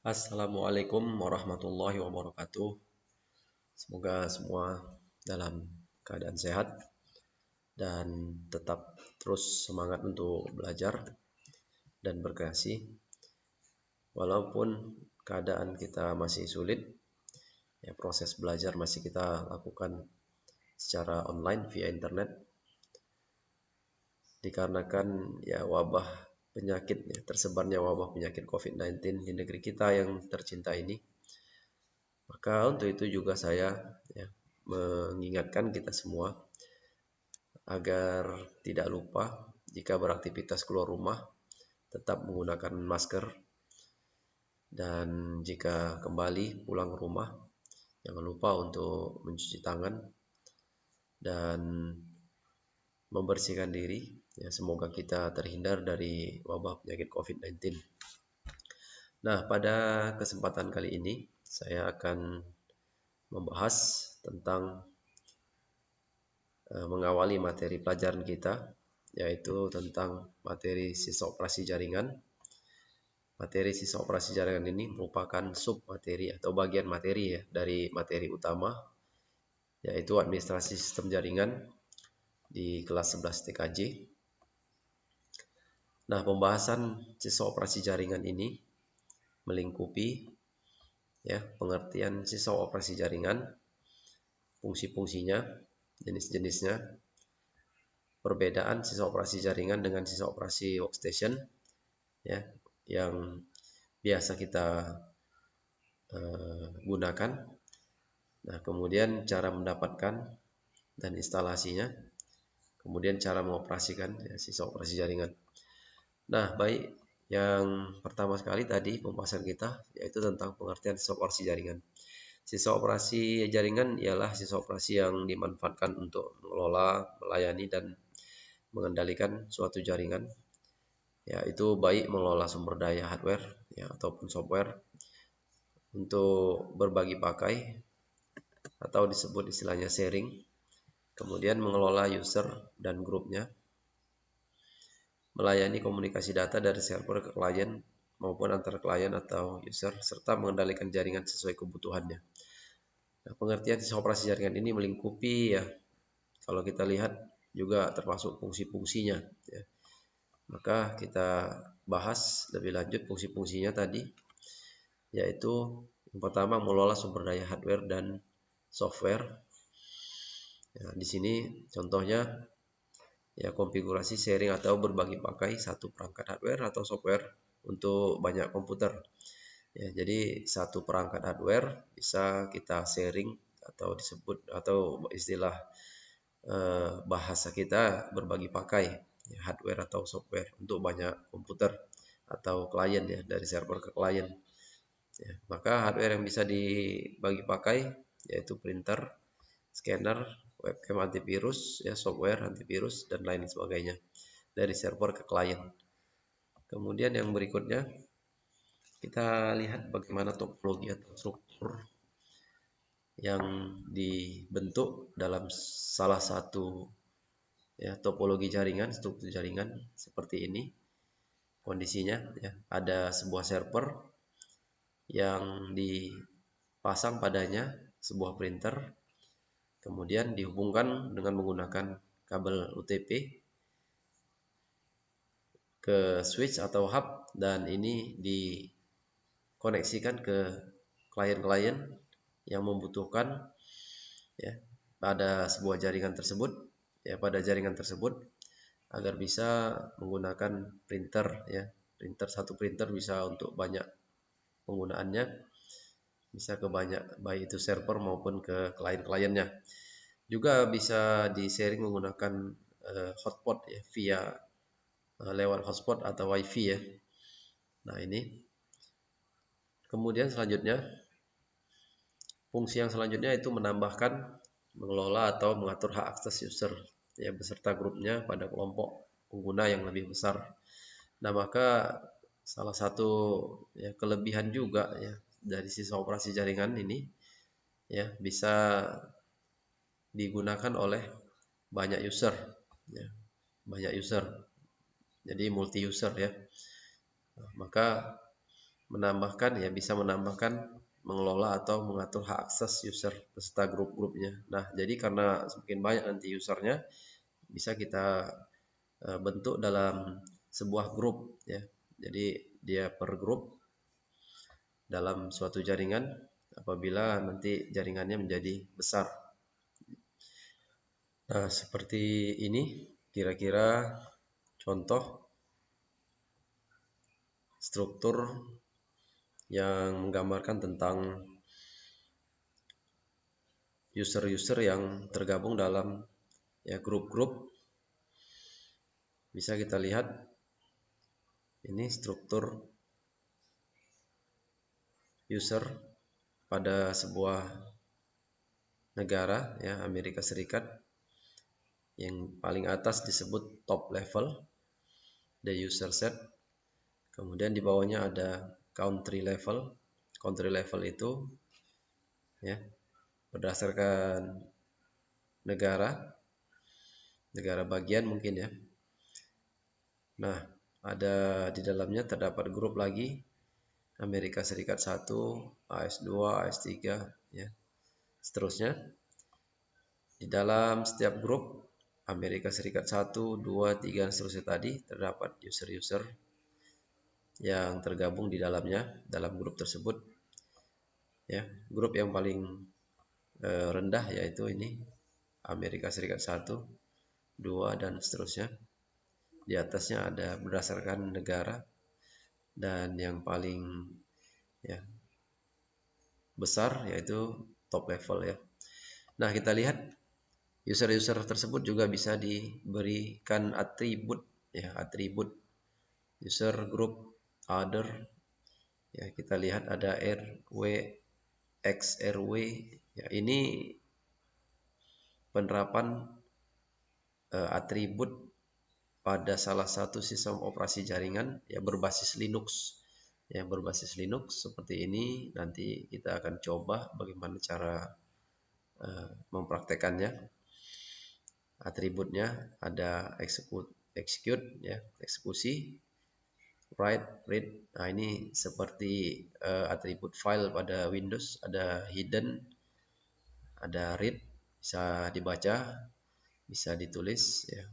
Assalamualaikum warahmatullahi wabarakatuh. Semoga semua dalam keadaan sehat dan tetap terus semangat untuk belajar dan berkreasi. Walaupun keadaan kita masih sulit, ya proses belajar masih kita lakukan secara online via internet. Dikarenakan ya wabah penyakit, ya, tersebarnya wabah penyakit COVID-19 di negeri kita yang tercinta ini. Maka untuk itu juga saya ya, mengingatkan kita semua agar tidak lupa jika beraktivitas keluar rumah tetap menggunakan masker, dan jika kembali pulang ke rumah jangan lupa untuk mencuci tangan dan membersihkan diri. Ya, semoga kita terhindar dari wabah penyakit COVID-19. Nah, pada kesempatan kali ini saya akan membahas tentang mengawali materi pelajaran kita, yaitu tentang materi sisa operasi jaringan. Materi sisa operasi jaringan ini merupakan sub materi atau bagian materi ya dari materi utama, yaitu administrasi sistem jaringan di kelas 11 TKJ. Nah, pembahasan sisa operasi jaringan ini melingkupi ya pengertian sisa operasi jaringan, fungsi-fungsinya, jenis-jenisnya, perbedaan sisa operasi jaringan dengan sisa operasi workstation ya yang biasa kita gunakan. Nah, kemudian cara mendapatkan dan instalasinya, kemudian cara mengoperasikan ya, sisa operasi jaringan. Nah, baik, yang pertama sekali tadi pembahasan kita yaitu tentang pengertian sisa operasi jaringan. Sisa operasi jaringan ialah sisa operasi yang dimanfaatkan untuk mengelola, melayani, dan mengendalikan suatu jaringan, yaitu baik mengelola sumber daya hardware ya, ataupun software untuk berbagi pakai atau disebut istilahnya sharing, kemudian mengelola user dan grupnya, melayani komunikasi data dari server ke klien maupun antara klien atau user, serta mengendalikan jaringan sesuai kebutuhannya. Nah, pengertian sisa operasi jaringan ini melingkupi ya, kalau kita lihat juga termasuk fungsi-fungsinya ya. Maka kita bahas lebih lanjut fungsi-fungsinya tadi, yaitu yang pertama mengelola sumber daya hardware dan software. Ya, di sini contohnya ya konfigurasi sharing atau berbagi pakai satu perangkat hardware atau software untuk banyak komputer. Ya, jadi satu perangkat hardware bisa kita sharing atau disebut atau istilah bahasa kita berbagi pakai ya, hardware atau software untuk banyak komputer atau klien ya, dari server ke klien. Ya, maka hardware yang bisa dibagi pakai yaitu printer, scanner, webcam antivirus, ya software antivirus dan lain sebagainya dari server ke klien. Kemudian yang berikutnya kita lihat bagaimana topologi atau struktur yang dibentuk dalam salah satu ya topologi jaringan, struktur jaringan seperti ini. Kondisinya ya, ada sebuah server yang dipasang padanya sebuah printer, kemudian dihubungkan dengan menggunakan kabel UTP ke switch atau hub, dan ini dikoneksikan ke klien-klien yang membutuhkan ya pada sebuah jaringan tersebut, ya pada jaringan tersebut agar bisa menggunakan printer ya. Satu printer bisa untuk banyak penggunaannya, bisa ke banyak baik itu server maupun ke klien-kliennya. Juga bisa di-sharing menggunakan hotspot ya, via lewat hotspot atau wifi ya. Nah, ini. Kemudian selanjutnya, fungsi yang selanjutnya itu menambahkan, mengelola atau mengatur hak akses user ya beserta grupnya pada kelompok pengguna yang lebih besar. Nah, maka salah satu ya kelebihan juga ya dari sisa operasi jaringan ini ya bisa digunakan oleh banyak user ya, banyak user. Jadi multi user ya. Nah, maka menambahkan ya, bisa menambahkan, mengelola atau mengatur hak akses user beserta grup-grupnya. Nah, jadi karena semakin banyak nanti usernya, bisa kita bentuk dalam sebuah grup ya. Jadi dia per grup dalam suatu jaringan apabila nanti jaringannya menjadi besar. Nah, seperti ini kira-kira contoh struktur yang menggambarkan tentang user-user yang tergabung dalam ya grup-grup. Bisa kita lihat ini struktur user pada sebuah negara ya, Amerika Serikat. Yang paling atas disebut top level, the user set. Kemudian di bawahnya ada country level. Country level itu ya berdasarkan negara bagian mungkin ya. Nah, ada di dalamnya terdapat grup lagi Amerika Serikat 1, AS 2, AS 3 ya. Seterusnya di dalam setiap grup Amerika Serikat 1, 2, 3 dan seterusnya tadi terdapat user-user yang tergabung di dalamnya dalam grup tersebut ya. Grup yang paling rendah yaitu ini Amerika Serikat 1, 2 dan seterusnya. Di atasnya ada berdasarkan negara dan yang paling ya besar yaitu top level ya. Nah, kita lihat user-user tersebut juga bisa diberikan atribut ya, atribut user, group, other ya. Kita lihat ada RW, XRW ya, ini penerapan atribut pada salah satu sistem operasi jaringan ya berbasis Linux ya, berbasis Linux seperti ini. Nanti kita akan coba bagaimana cara mempraktekannya. Atributnya ada execute ya, eksekusi, write, read. Nah, ini seperti atribut file pada Windows, ada hidden, ada read, bisa dibaca, bisa ditulis ya.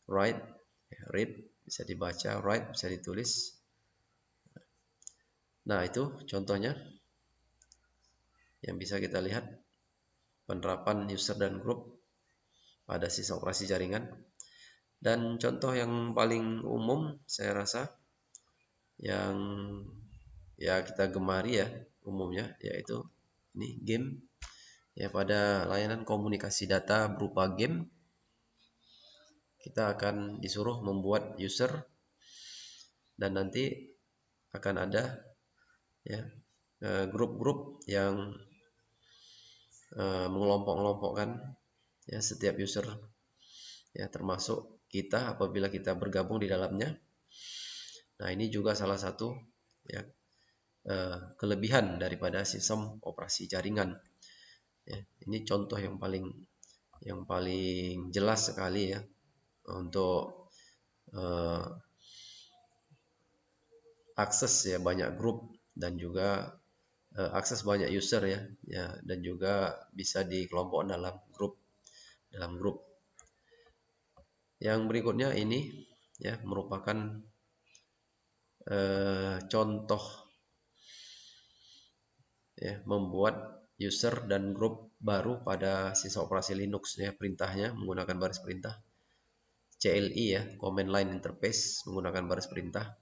Write, ya, read bisa dibaca, write bisa ditulis. Nah, itu contohnya yang bisa kita lihat penerapan user dan group pada sistem operasi jaringan. Dan contoh yang paling umum saya rasa yang ya kita gemari ya umumnya yaitu ini game ya. Pada layanan komunikasi data berupa game kita akan disuruh membuat user dan nanti akan ada ya grup-grup yang mengelompok-kelompokkan ya setiap user ya, termasuk kita apabila kita bergabung di dalamnya. Nah, ini juga salah satu ya kelebihan daripada sistem operasi jaringan ya. Ini contoh yang paling jelas sekali ya untuk akses ya banyak grup dan juga akses banyak user ya dan juga bisa dikelompokkan dalam grup. Yang berikutnya ini ya merupakan contoh ya membuat user dan grup baru pada sistem operasi Linux ya. Perintahnya menggunakan baris perintah CLI ya, command line interface menggunakan baris perintah.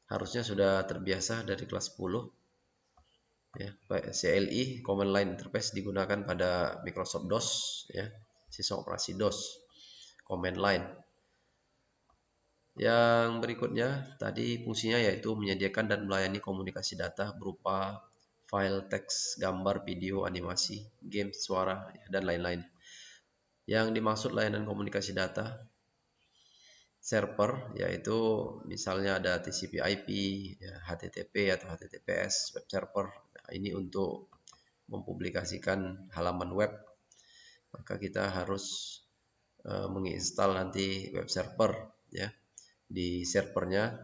Harusnya sudah terbiasa dari kelas 10 ya. CLI command line interface digunakan pada Microsoft DOS ya, sistem operasi DOS command line. Yang berikutnya tadi fungsinya yaitu menyediakan dan melayani komunikasi data berupa file, teks, gambar, video, animasi, game, suara dan lain-lain. Yang dimaksud layanan komunikasi data server yaitu misalnya ada TCP/IP, ya, HTTP atau HTTPS web server. Nah, ini untuk mempublikasikan halaman web, maka kita harus menginstal nanti web server ya di servernya.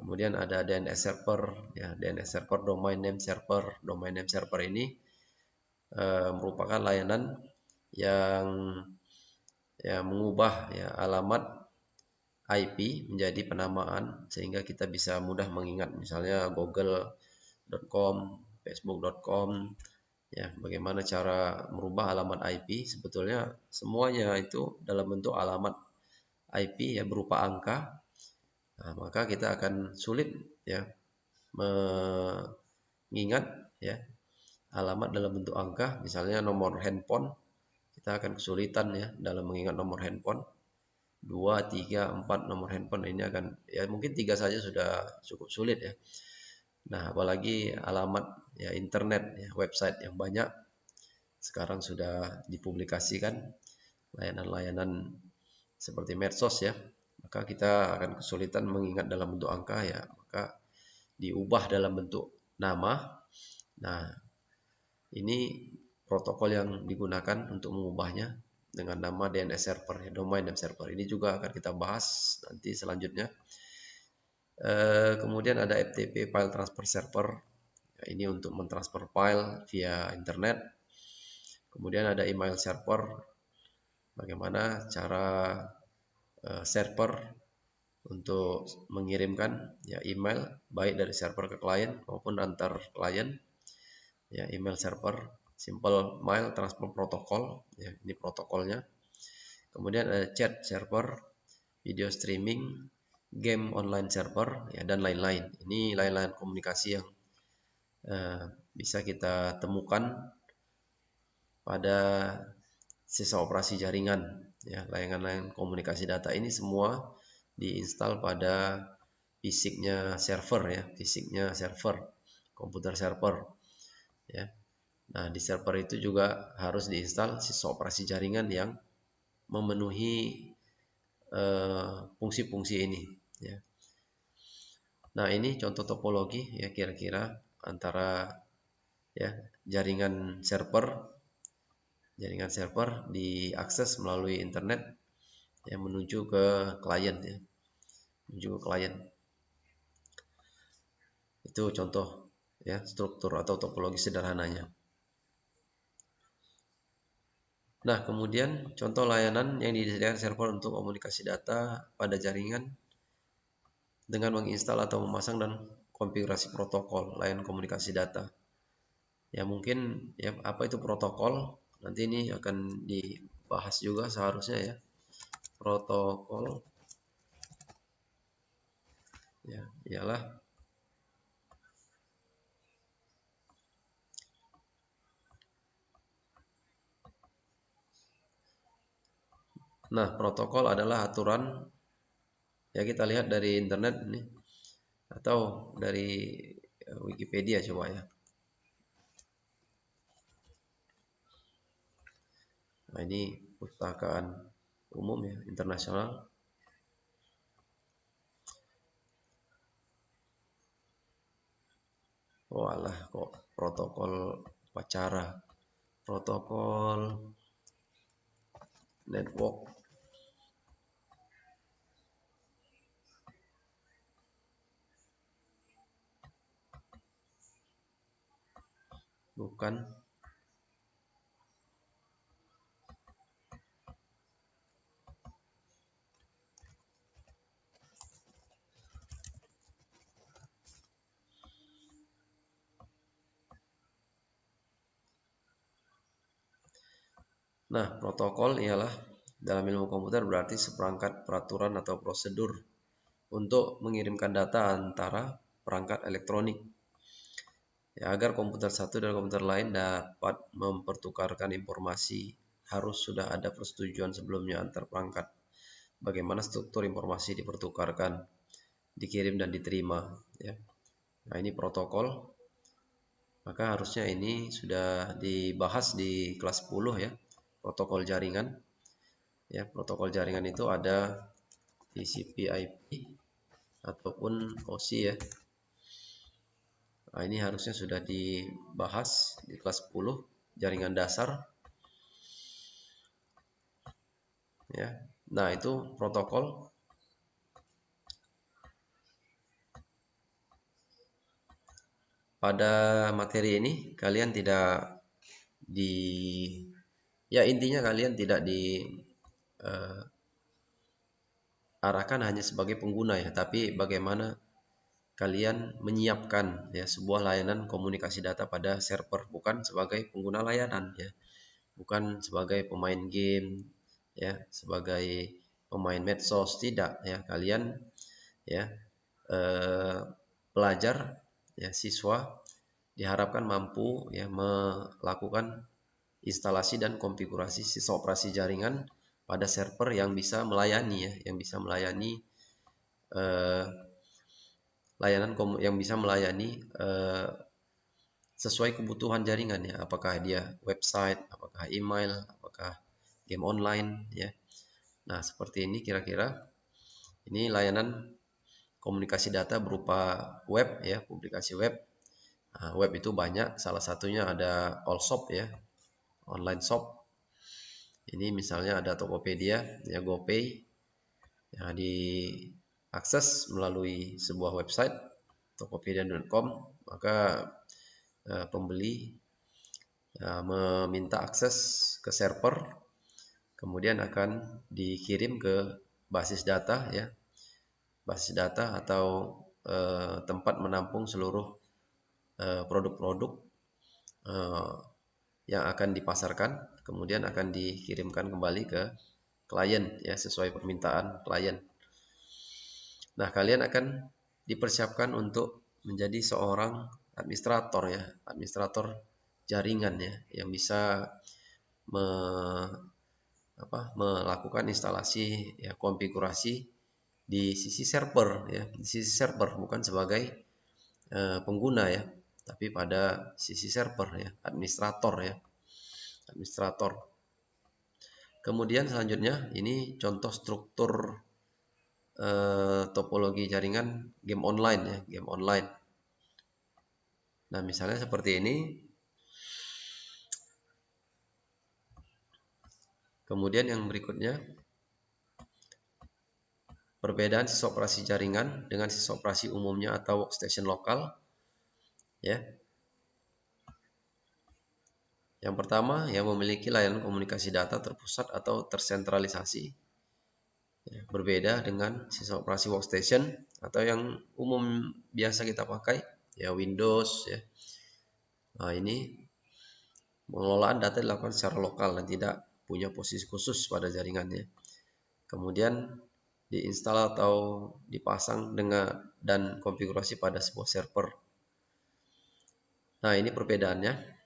Kemudian ada DNS server, ya, DNS server, domain name server. Domain name server ini merupakan layanan yang mengubah ya alamat IP menjadi penamaan sehingga kita bisa mudah mengingat, misalnya google.com, facebook.com. Ya, bagaimana cara merubah alamat IP? Sebetulnya semuanya itu dalam bentuk alamat IP ya, berupa angka. Nah, maka kita akan sulit ya mengingat ya alamat dalam bentuk angka. Misalnya nomor handphone, kita akan kesulitan ya dalam mengingat nomor handphone. 2, 3, 4 nomor handphone ini akan, ya mungkin 3 saja sudah cukup sulit ya. Nah, apalagi alamat ya internet ya, website yang banyak sekarang sudah dipublikasikan, layanan-layanan seperti medsos ya, maka kita akan kesulitan mengingat dalam bentuk angka ya, maka diubah dalam bentuk nama. Nah, ini protokol yang digunakan untuk mengubahnya dengan nama DNS server ya, domain name server. Ini juga akan kita bahas nanti selanjutnya. Kemudian ada FTP, file transfer server. Ya, ini untuk mentransfer file via internet. Kemudian ada email server. Bagaimana cara server untuk mengirimkan ya email baik dari server ke klien maupun antar klien. Ya, email server, simple mail transfer protocol, ya ini protokolnya. Kemudian ada chat server, video streaming, game online server, ya dan lain-lain. Ini lain-lain komunikasi yang bisa kita temukan pada sisa operasi jaringan. Ya, layanan-layanan komunikasi data ini semua diinstal pada fisiknya server ya, fisiknya server, komputer server. Ya. Nah, di server itu juga harus diinstal sistem operasi jaringan yang memenuhi fungsi-fungsi ini. Ya. Nah, ini contoh topologi ya kira-kira antara ya jaringan server diakses melalui internet yang menuju ke klien ya, menuju ke klien. Itu contoh ya struktur atau topologi sederhananya. Nah, kemudian contoh layanan yang disediakan server untuk komunikasi data pada jaringan dengan menginstal atau memasang dan konfigurasi protokol layanan komunikasi data. Ya mungkin ya apa itu protokol? Nanti ini akan dibahas juga seharusnya ya. Protokol ya ialah protokol adalah aturan ya, kita lihat dari internet ini atau dari Wikipedia coba ya. Nah, ini pustakaan umum ya, internasional. Oh alah, kok protokol upacara, protokol network. Bukan. Nah, protokol ialah dalam ilmu komputer berarti seperangkat peraturan atau prosedur untuk mengirimkan data antara perangkat elektronik. Ya, agar komputer satu dan komputer lain dapat mempertukarkan informasi, harus sudah ada persetujuan sebelumnya antar perangkat. Bagaimana struktur informasi dipertukarkan, dikirim dan diterima. Ya. Nah, ini protokol. Maka harusnya ini sudah dibahas di kelas 10 ya, protokol jaringan. Ya, protokol jaringan itu ada TCP/IP ataupun OSI ya. Nah, ini harusnya sudah dibahas di kelas 10 jaringan dasar. Ya. Nah, itu protokol. pada materi ini kalian tidak di ya intinya kalian tidak diarahkan hanya sebagai pengguna ya, tapi bagaimana kalian menyiapkan ya sebuah layanan komunikasi data pada server, bukan sebagai pengguna layanan ya, bukan sebagai pemain game ya, sebagai pemain medsos, tidak ya. Kalian ya pelajar ya, siswa diharapkan mampu ya melakukan instalasi dan konfigurasi sistem operasi jaringan pada server yang bisa melayani ya, yang bisa melayani eh, yang bisa melayani sesuai kebutuhan jaringan ya, apakah dia website, apakah email, apakah game online ya. Nah, seperti ini kira-kira ini layanan komunikasi data berupa web ya, publikasi web. Nah, web itu banyak, salah satunya ada Allshop ya, online shop. Ini misalnya ada Tokopedia ya, GoPay. Ya, diakses melalui sebuah website tokopedia.com, maka pembeli meminta akses ke server, kemudian akan dikirim ke basis data ya, basis data atau tempat menampung seluruh produk-produk yang akan dipasarkan, kemudian akan dikirimkan kembali ke klien ya, sesuai permintaan klien. Nah, kalian akan dipersiapkan untuk menjadi seorang administrator ya, administrator jaringan ya, yang bisa melakukan instalasi ya, konfigurasi di sisi server ya, di sisi server, bukan sebagai pengguna ya, tapi pada sisi server ya, administrator ya, administrator. Kemudian selanjutnya ini contoh struktur topologi jaringan game online ya, game online. Nah, misalnya seperti ini. Kemudian yang berikutnya, perbedaan sistem operasi jaringan dengan sistem operasi umumnya atau workstation lokal ya. Yang pertama, yang memiliki layanan komunikasi data terpusat atau tersentralisasi ya, berbeda dengan sistem operasi workstation atau yang umum biasa kita pakai ya, Windows ya. Nah, ini pengelolaan data dilakukan secara lokal dan tidak punya posisi khusus pada jaringannya. Kemudian diinstal atau dipasang dengan dan konfigurasi pada sebuah server. Nah, ini perbedaannya.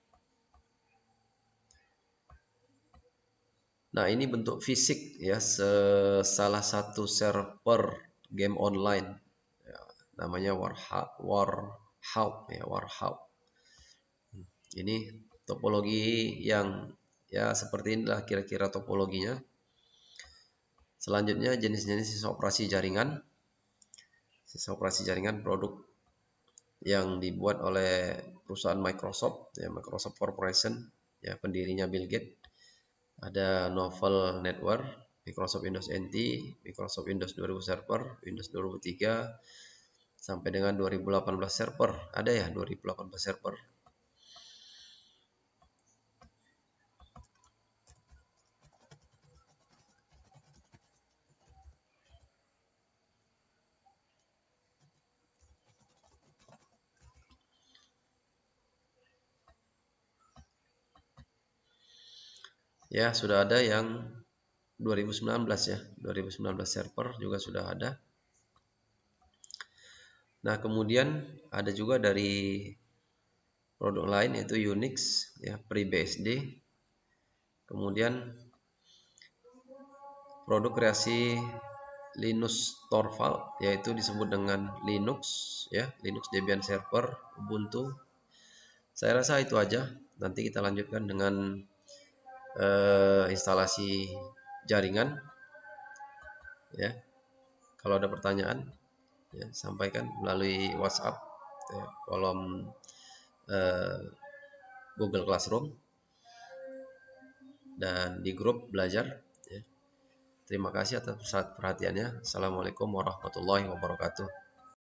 Nah, ini bentuk fisik ya, salah satu server game online ya, namanya Warhawk ya, Warhawk. Ini topologi yang ya seperti inilah kira-kira topologinya. Selanjutnya jenis-jenis sistem operasi jaringan. Sistem operasi jaringan produk yang dibuat oleh perusahaan Microsoft ya, Microsoft Corporation ya, pendirinya Bill Gates. Ada Novel Network, Microsoft Windows NT, Microsoft Windows 2000 Server, Windows 2003 sampai dengan 2018 Server. Ada ya 2018 Server. Ya, sudah ada yang 2019 ya, 2019 Server juga sudah ada. Nah, kemudian ada juga dari produk lain yaitu Unix ya, FreeBSD. Kemudian produk kreasi Linus Torvald yaitu disebut dengan Linux ya, Linux Debian Server, Ubuntu. Saya rasa itu aja. Nanti kita lanjutkan dengan instalasi jaringan ya. Kalau ada pertanyaan ya, sampaikan melalui WhatsApp ya, kolom Google Classroom dan di grup belajar ya. Terima kasih atas perhatiannya. Assalamualaikum warahmatullahi wabarakatuh.